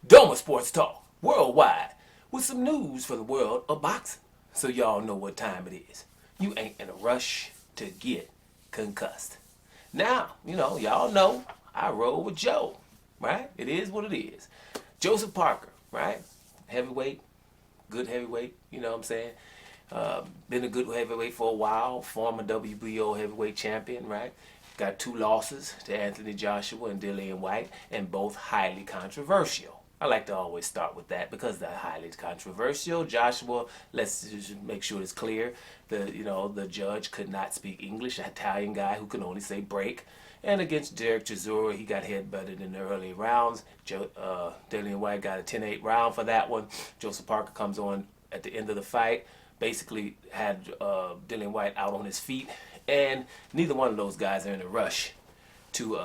Doma Sports Talk worldwide with some news for the world of boxing. So y'all know what time it is. You ain't in a rush to get concussed. Now, y'all know I roll with Joe, right? It is what it is. Joseph Parker, right? Heavyweight, good heavyweight, you know what I'm saying? Been a good heavyweight for a while, former WBO heavyweight champion, right? Got 2 losses to Anthony Joshua and Dillian White, and both highly controversial. I like to always start with that because they're highly controversial. Joshua, let's just make sure it's clear. The judge could not speak English, an Italian guy who can only say break. And against Dereck Chisora, he got headbutted in the early rounds. Dillian White got a 10-8 round for that one. Joseph Parker comes on at the end of the fight, basically had Dillian White out on his feet, and neither one of those guys are in a rush to,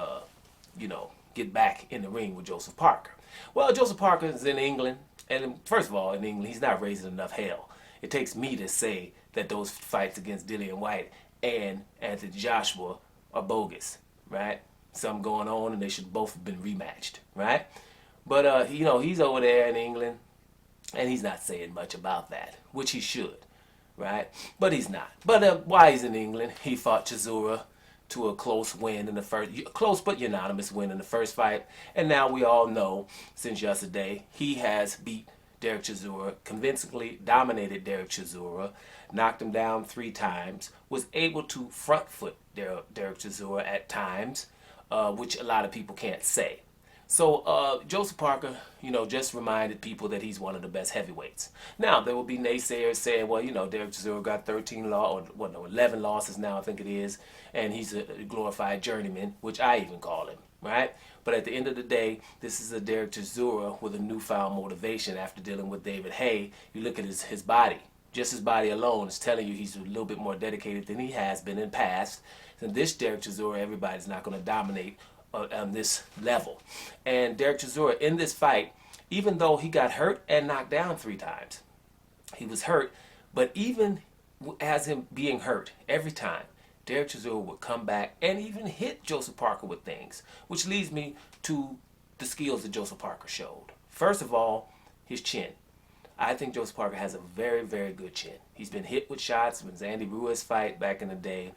get back in the ring with Joseph Parker. Well, Joseph Parker is in England, and first of all, in England, he's not raising enough hell. It takes me to say that those fights against Dillian White and Anthony Joshua are bogus, right? Something going on, and they should both have been rematched, right? But, he's over there in England, and he's not saying much about that, which he should, right? But he's not. But while he's in England, he fought Chisora to a close win in the first, close but unanimous win in the first fight. And now we all know, since yesterday, he has beat Dereck Chisora, convincingly dominated Dereck Chisora, knocked him down 3 times, was able to front foot Dereck Chisora at times, which a lot of people can't say. So Joseph Parker, just reminded people that he's one of the best heavyweights. Now, there will be naysayers saying, well, Dereck Chisora got 11 losses now, I think it is, and he's a glorified journeyman, which I even call him, right? But at the end of the day, this is a Dereck Chisora with a newfound motivation after dealing with David Haye. You look at his body. Just his body alone is telling you he's a little bit more dedicated than he has been in past. And this Dereck Chisora, everybody's not going to dominate on this level. And Dereck Chisora in this fight, even though he got hurt and knocked down 3 times, he was hurt, but even as him being hurt every time, Dereck Chisora would come back and even hit Joseph Parker with things, which leads me to the skills that Joseph Parker showed. First of all, his chin. I think Joseph Parker has a very, very good chin. He's been hit with shots with Andy Ruiz fight back in the day.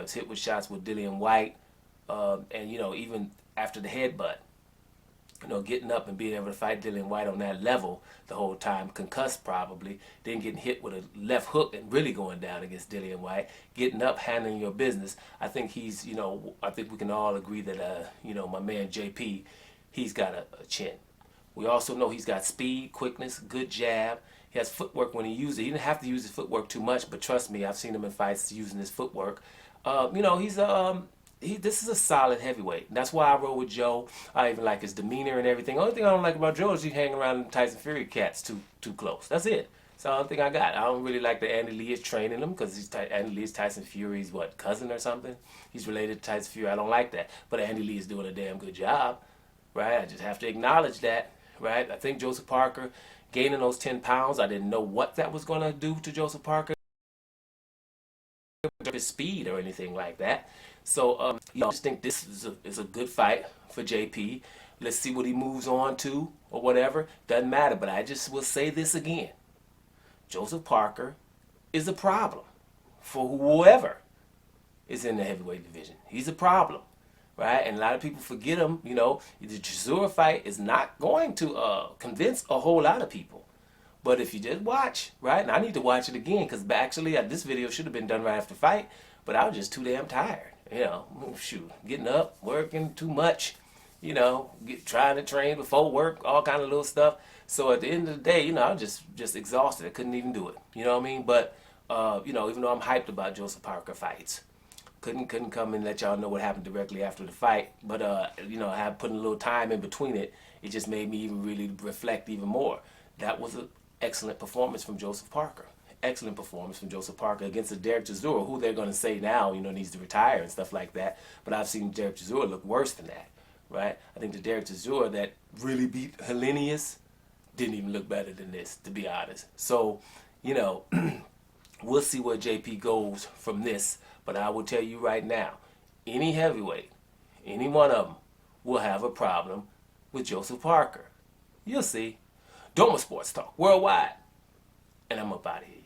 He's hit with shots with Dillian White. And even after the headbutt, getting up and being able to fight Dillian White on that level the whole time, concussed probably, then getting hit with a left hook and really going down against Dillian White, getting up, handling your business. I think he's, I think we can all agree that, my man JP, he's got a chin. We also know he's got speed, quickness, good jab. He has footwork when he uses it. He didn't have to use his footwork too much, but trust me, I've seen him in fights using his footwork. This is a solid heavyweight. That's why I roll with Joe. I even like his demeanor and everything. Only thing I don't like about Joe is he hang around Tyson Fury cats too close. That's it. That's the only thing I got. I don't really like that Andy Lee is training him because Andy Lee is Tyson Fury's cousin or something. He's related to Tyson Fury. I don't like that. But Andy Lee is doing a damn good job, right? I just have to acknowledge that, right? I think Joseph Parker gaining those 10 pounds. I didn't know what that was going to do to Joseph Parker, his speed or anything like that. So, I just think this is a good fight for JP. Let's see what he moves on to or whatever. Doesn't matter, but I just will say this again. Joseph Parker is a problem for whoever is in the heavyweight division. He's a problem, right? And a lot of people forget him. The Chisora fight is not going to convince a whole lot of people. But if you just watch, right, and I need to watch it again because actually this video should have been done right after the fight, but I was just too damn tired. Getting up, working too much, trying to train before work, all kind of little stuff. So at the end of the day, I was just exhausted. I couldn't even do it. You know what I mean? But, even though I'm hyped about Joseph Parker fights, couldn't come and let y'all know what happened directly after the fight. But, I had put a little time in between it. It just made me even really reflect even more. That was an excellent performance from Joseph Parker. Excellent performance from Joseph Parker against a Dereck Chisora, who they're going to say now, needs to retire and stuff like that. But I've seen Dereck Chisora look worse than that, right? I think the Dereck Chisora that really beat Helenius didn't even look better than this, to be honest. So, we'll see where JP goes from this. But I will tell you right now, any heavyweight, any one of them, will have a problem with Joseph Parker. You'll see. Doma Sports Talk Worldwide. And I'm up out of here.